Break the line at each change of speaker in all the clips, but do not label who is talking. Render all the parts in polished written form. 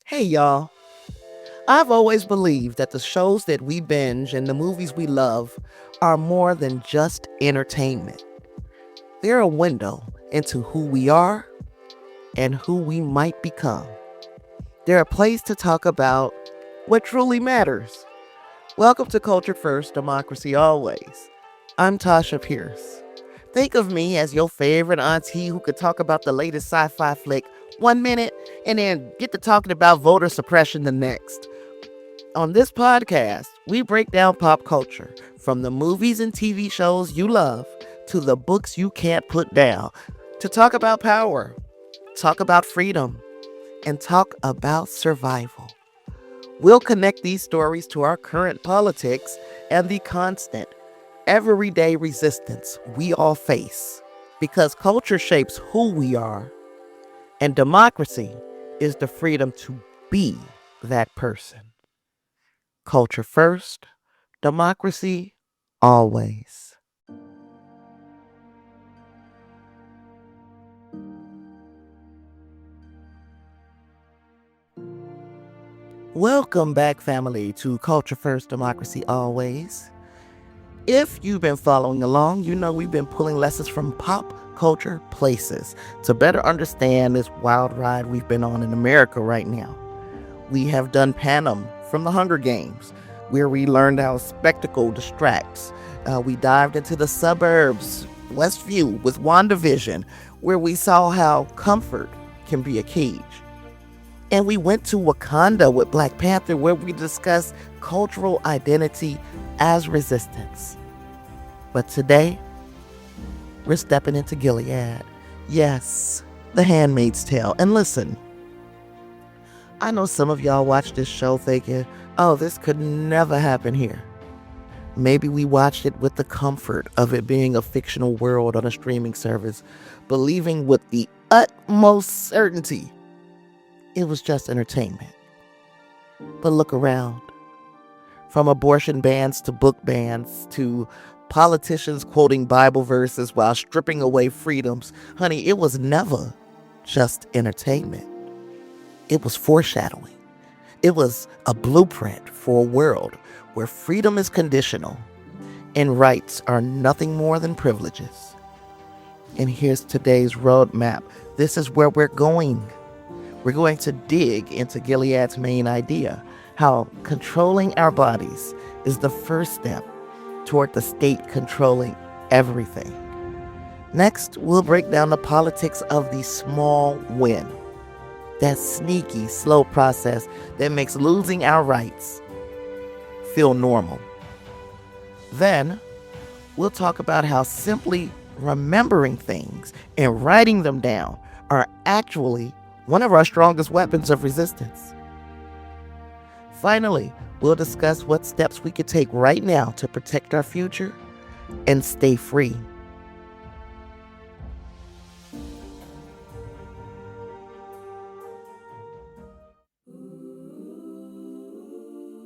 Hey, y'all. I've always believed that the shows that we binge and the movies we love are more than just entertainment. They're a window into who we are and who we might become. They're a place to talk about what truly matters. Welcome to Culture First, Democracy Always. I'm Tasha Pierce. Think of me as your favorite auntie who could talk about the latest sci fi flick 1 minute and then get to talking about voter suppression the next. On this podcast, we break down pop culture from the movies and TV shows you love to the books you can't put down to talk about power, talk about freedom, and talk about survival. We'll connect these stories to our current politics and the constant, everyday resistance we all face. Because culture shapes who we are, and democracy is the freedom to be that person. Culture first, democracy always. Welcome back, family, to Culture First, Democracy Always. If you've been following along, you know we've been pulling lessons from pop culture places to better understand this wild ride we've been on in America right now. We have done Panem from the Hunger Games, where we learned how spectacle distracts. We dived into the suburbs, Westview with WandaVision, where we saw how comfort can be a cage. And we went to Wakanda with Black Panther, where we discussed cultural identity as resistance. But today, we're stepping into Gilead. Yes, the Handmaid's Tale. And listen, I know some of y'all watch this show thinking, oh, this could never happen here. Maybe we watched it with the comfort of it being a fictional world on a streaming service, believing with the utmost certainty it was just entertainment. But look around. From abortion bans to book bans to politicians quoting Bible verses while stripping away freedoms, honey, it was never just entertainment. It was foreshadowing. It was a blueprint for a world where freedom is conditional and rights are nothing more than privileges. And here's today's roadmap. This is where we're going. We're going to dig into Gilead's main idea, how controlling our bodies is the first step toward the state controlling everything. Next, we'll break down the politics of the small win. That sneaky, slow process that makes losing our rights feel normal. Then, we'll talk about how simply remembering things and writing them down are actually one of our strongest weapons of resistance. Finally, we'll discuss what steps we could take right now to protect our future and stay free.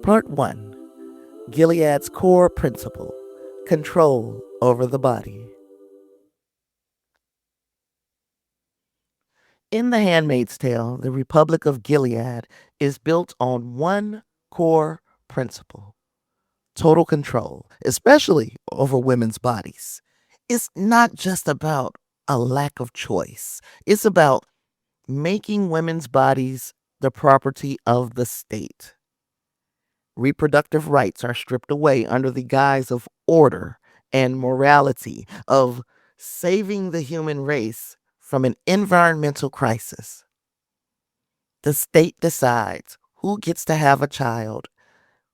Part 1. Gilead's core principle: control over the body. In The Handmaid's Tale, the Republic of Gilead is built on one core principle: total control, especially over women's bodies. It's not just about a lack of choice, it's about making women's bodies the property of the state. Reproductive rights are stripped away under the guise of order and morality, of saving the human race from an environmental crisis. The state decides who gets to have a child,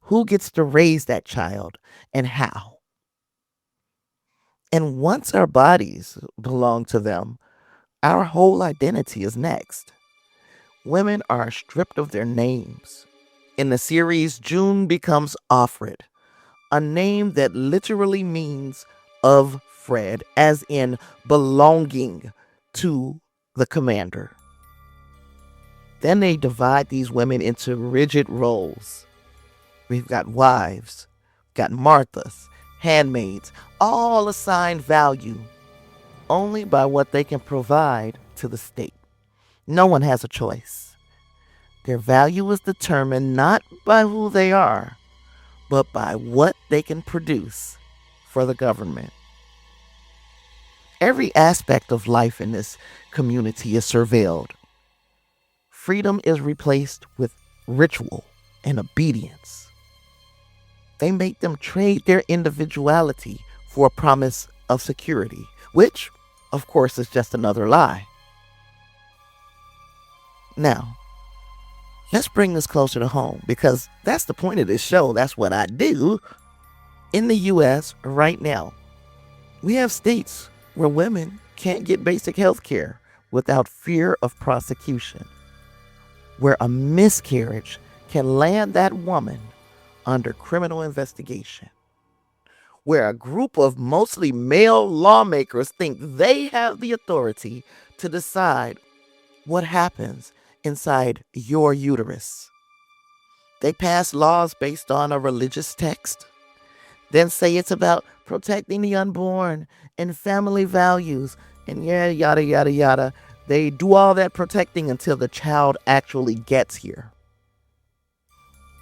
who gets to raise that child, and how. And once our bodies belong to them, our whole identity is next. Women are stripped of their names. In the series, June becomes Offred, a name that literally means of Fred, as in belonging to the commander. Then they divide these women into rigid roles. We've got wives, got Marthas, handmaids, all assigned value only by what they can provide to the state. No one has a choice. Their value is determined not by who they are, but by what they can produce for the government. Every aspect of life in this community is surveilled. Freedom is replaced with ritual and obedience. They make them trade their individuality for a promise of security, which, of course, is just another lie. Now, let's bring this closer to home because that's the point of this show. That's what I do. In the U.S. right now, we have states where women can't get basic health care without fear of prosecution, where a miscarriage can land that woman under criminal investigation, where a group of mostly male lawmakers think they have the authority to decide what happens inside your uterus. They pass laws based on a religious text, then say it's about protecting the unborn and family values and yada, yada, yada. They do all that protecting until the child actually gets here.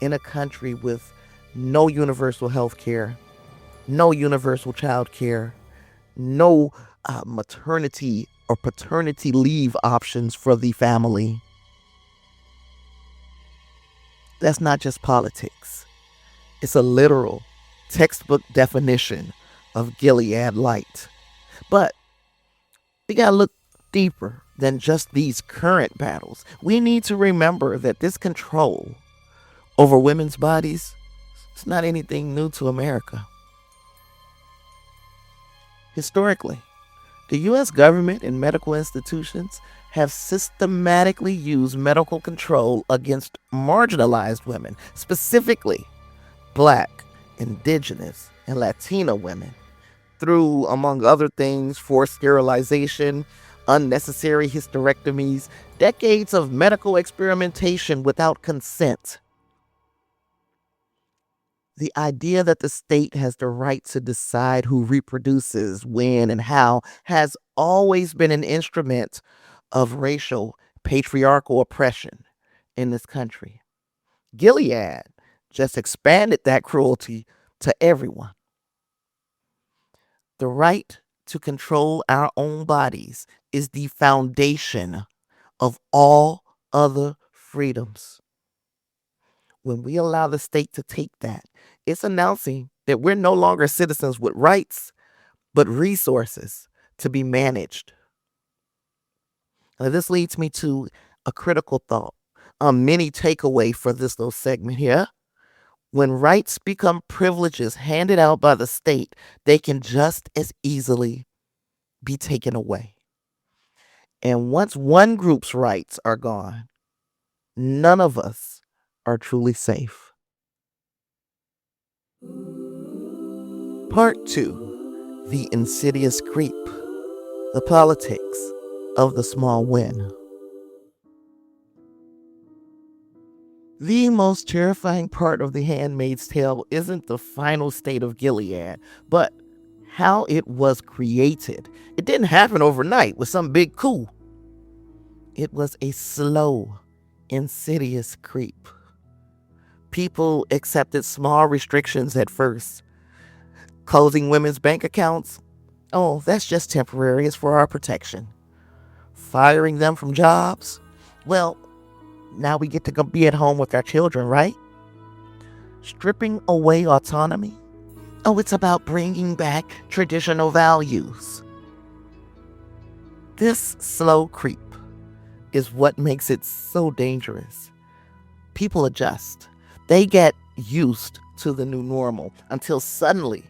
In a country with no universal health care, no universal child care, no maternity or paternity leave options for the family. That's not just politics. It's a literal textbook definition of Gilead light. But we gotta look deeper than just these current battles. We need to remember that this control over women's bodies, it's not anything new to America. Historically, the U.S. government and medical institutions have systematically used medical control against marginalized women, specifically Black, Indigenous, and Latina women, through, among other things, forced sterilization, unnecessary hysterectomies, decades of medical experimentation without consent. The idea that the state has the right to decide who reproduces, when, and how has always been an instrument of racial, patriarchal oppression in this country. Gilead just expanded that cruelty to everyone. The right to control our own bodies is the foundation of all other freedoms. When we allow the state to take that, it's announcing that we're no longer citizens with rights, but resources to be managed. Now, this leads me to a critical thought, a mini takeaway for this little segment here. When rights become privileges handed out by the state, they can just as easily be taken away. And once one group's rights are gone, none of us are truly safe. Part 2, The Insidious Creep, the politics of the small win. The most terrifying part of The Handmaid's Tale isn't the final state of Gilead, but how it was created. It didn't happen overnight with some big coup. It was a slow, insidious creep. People accepted small restrictions at first. Closing women's bank accounts? Oh, that's just temporary. It's for our protection. Firing them from jobs? Well, now we get to go be at home with our children, right? Stripping away autonomy? Oh, it's about bringing back traditional values. This slow creep is what makes it so dangerous. People adjust. They get used to the new normal until suddenly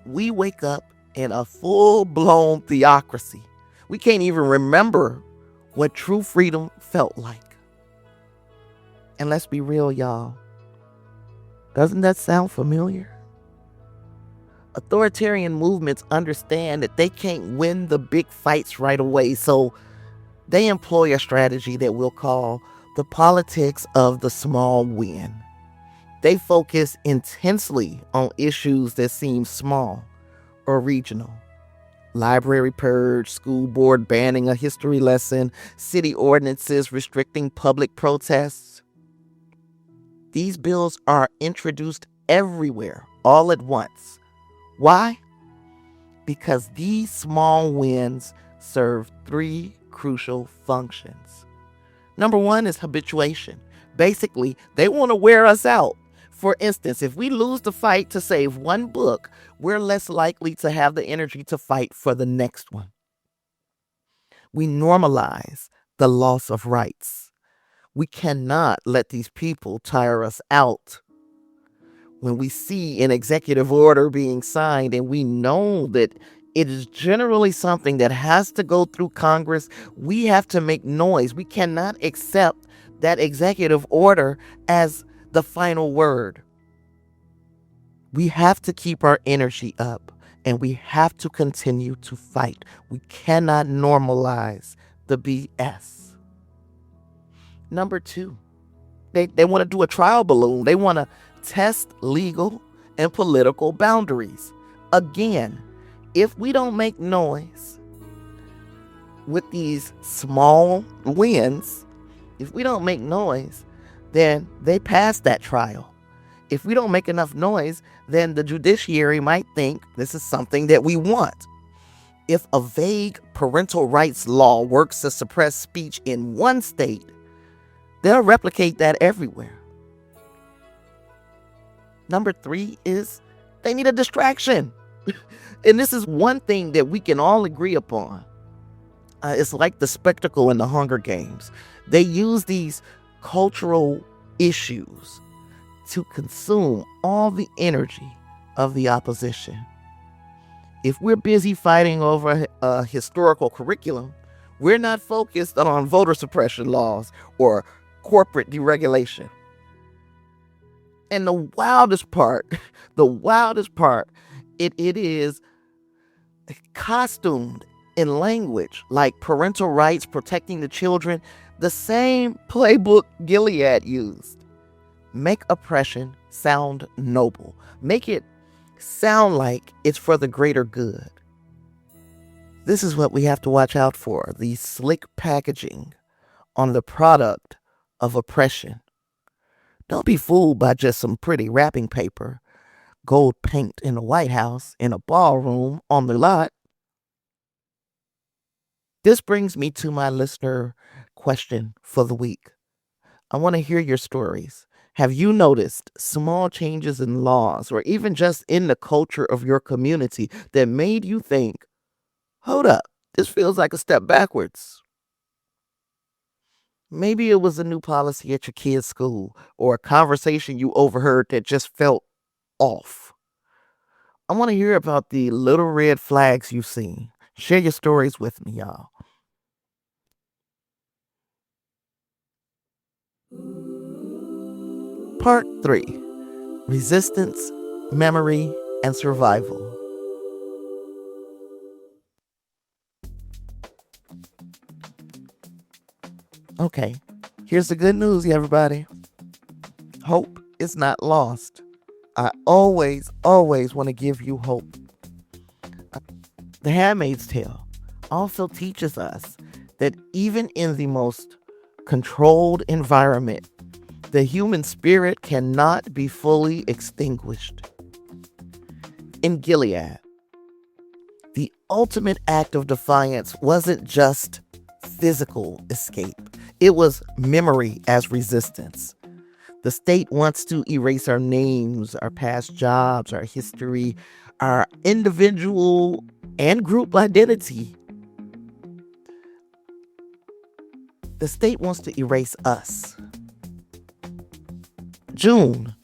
we wake up in a full-blown theocracy. We can't even remember what true freedom felt like. And let's be real, y'all. Doesn't that sound familiar? Authoritarian movements understand that they can't win the big fights right away, so they employ a strategy that we'll call the politics of the small win. They focus intensely on issues that seem small or regional. Library purge, school board banning a history lesson, city ordinances restricting public protests. These bills are introduced everywhere, all at once. Why? Because these small wins serve three crucial functions. Number one is habituation. Basically, they want to wear us out. For instance, if we lose the fight to save one book, we're less likely to have the energy to fight for the next one. We normalize the loss of rights. We cannot let these people tire us out. When we see an executive order being signed and we know that it is generally something that has to go through Congress, we have to make noise. We cannot accept that executive order as the final word. We have to keep our energy up and we have to continue to fight. We cannot normalize the BS. Number two, they want to do a trial balloon. They want to test legal and political boundaries. Again, if we don't make noise with these small wins, if we don't make noise, then they pass that trial. If we don't make enough noise, then the judiciary might think this is something that we want. If a vague parental rights law works to suppress speech in one state, they'll replicate that everywhere. Number three is they need a distraction. And this is one thing that we can all agree upon. It's like the spectacle in the Hunger Games. They use these cultural issues to consume all the energy of the opposition. If we're busy fighting over a historical curriculum, we're not focused on voter suppression laws or corporate deregulation. And the wildest part, it is costumed in language like parental rights, protecting the children, the same playbook Gilead used. Make oppression sound noble. Make it sound like it's for the greater good. This is what we have to watch out for, the slick packaging on the product of oppression. Don't be fooled by just some pretty wrapping paper, gold paint in the White House, in a ballroom, on the lot. This brings me to my listener question for the week. I want to hear your stories. Have you noticed small changes in laws or even just in the culture of your community that made you think, hold up, this feels like a step backwards? Maybe it was a new policy at your kid's school or a conversation you overheard that just felt off. I want to hear about the little red flags you've seen. Share your stories with me, y'all. Part 3: Resistance, Memory, and Survival. Okay, here's the good news, everybody. Hope is not lost. I always want to give you hope. The Handmaid's Tale also teaches us that even in the most controlled environment, the human spirit cannot be fully extinguished. In Gilead, the ultimate act of defiance wasn't just physical escape. It was memory as resistance. The state wants to erase our names, our past jobs, our history, our individual and group identity. The state wants to erase us. June,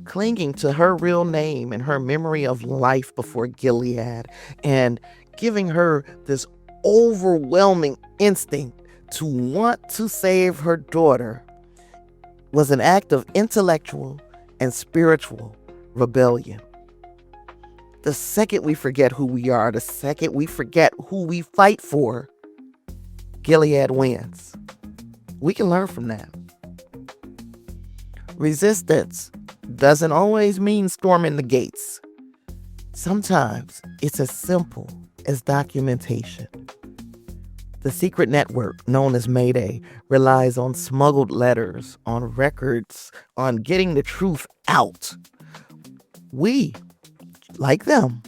clinging to her real name and her memory of life before Gilead and giving her this overwhelming instinct to want to save her daughter, was an act of intellectual and spiritual rebellion. The second we forget who we are, the second we forget who we fight for, Gilead wins. We can learn from that. Resistance doesn't always mean storming the gates. Sometimes it's as simple as documentation. The secret network, known as Mayday, relies on smuggled letters, on records, on getting the truth out. We, like them,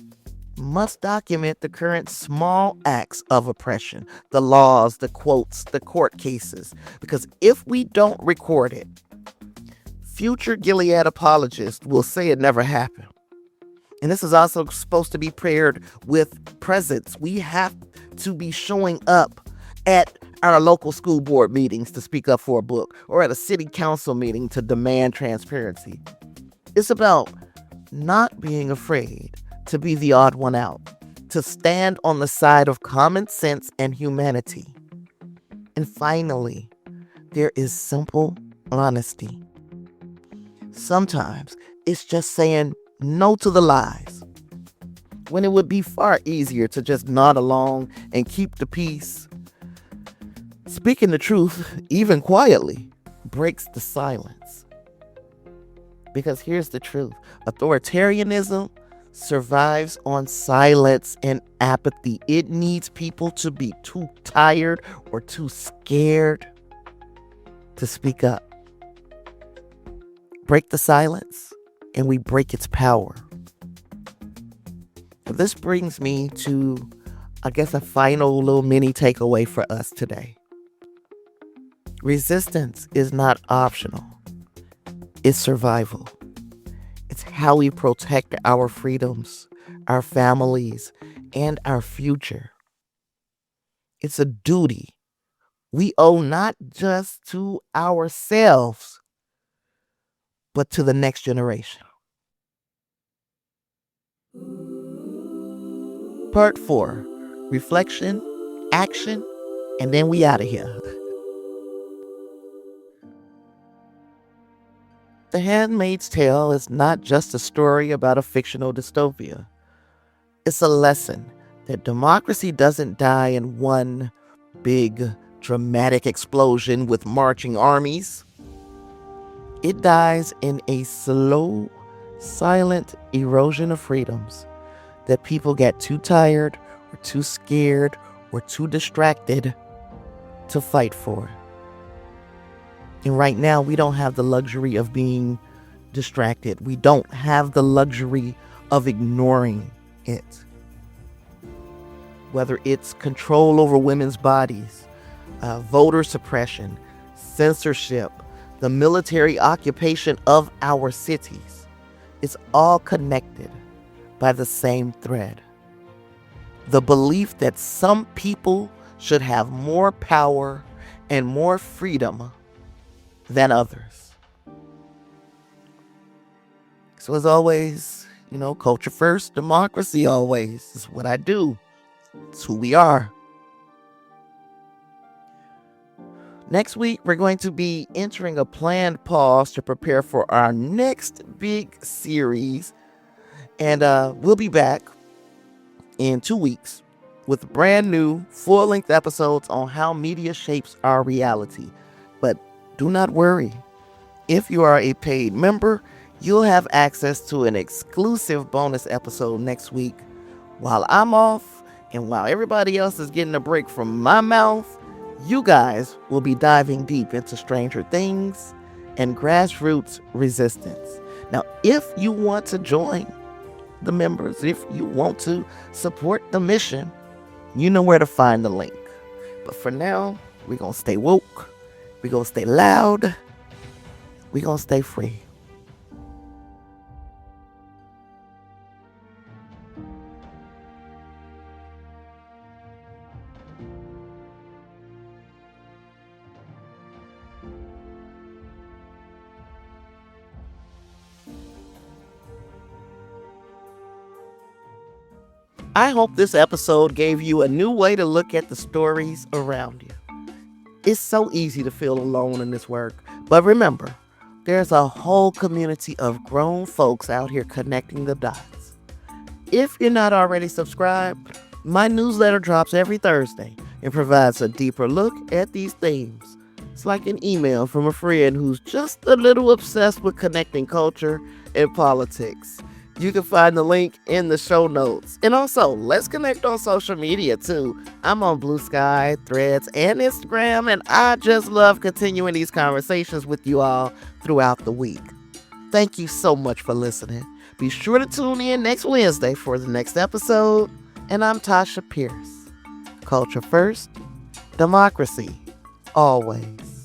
must document the current small acts of oppression, the laws, the quotes, the court cases, because if we don't record it, future Gilead apologists will say it never happened. And this is also supposed to be paired with presence. We have to be showing up at our local school board meetings to speak up for a book, or at a city council meeting to demand transparency. It's about not being afraid to be the odd one out, to stand on the side of common sense and humanity. And finally, there is simple honesty. Sometimes it's just saying no to the lies, when it would be far easier to just nod along and keep the peace. Speaking the truth, even quietly, breaks the silence. Because here's the truth. Authoritarianism survives on silence and apathy. It needs people to be too tired or too scared to speak up. Break the silence, and we break its power. This brings me to, I guess, a final little mini takeaway for us today. Resistance is not optional. It's survival. It's how we protect our freedoms, our families, and our future. It's a duty we owe not just to ourselves, but to the next generation. Part 4, reflection, action, and then we out of here. The Handmaid's Tale is not just a story about a fictional dystopia. It's a lesson that democracy doesn't die in one big, dramatic explosion with marching armies. It dies in a slow, silent erosion of freedoms that people get too tired or too scared or too distracted to fight for. And right now, we don't have the luxury of being distracted. We don't have the luxury of ignoring it. Whether it's control over women's bodies, voter suppression, censorship, the military occupation of our cities, it's all connected by the same thread. The belief that some people should have more power and more freedom than others. So as always, culture first, democracy always. It's what I do. It's who we are. Next week, we're going to be entering a planned pause to prepare for our next big series. And we'll be back in 2 weeks with brand new full-length episodes on how media shapes our reality. But do not worry. If you are a paid member, you'll have access to an exclusive bonus episode next week. While I'm off and while everybody else is getting a break from my mouth, you guys will be diving deep into Stranger Things and grassroots resistance. Now, if you want to join the members, if you want to support the mission, you know where to find the link. But for now, we're going to stay woke. We're going to stay loud. We're going to stay free. I hope this episode gave you a new way to look at the stories around you. It's so easy to feel alone in this work, but remember, there's a whole community of grown folks out here connecting the dots. If you're not already subscribed, my newsletter drops every Thursday and provides a deeper look at these themes. It's like an email from a friend who's just a little obsessed with connecting culture and politics. You can find the link in the show notes. And also, let's connect on social media too. I'm on Blue Sky, Threads, and Instagram, and I just love continuing these conversations with you all throughout the week. Thank you so much for listening. Be sure to tune in next Wednesday for the next episode. And I'm Tasha Pierce. Culture first, democracy always.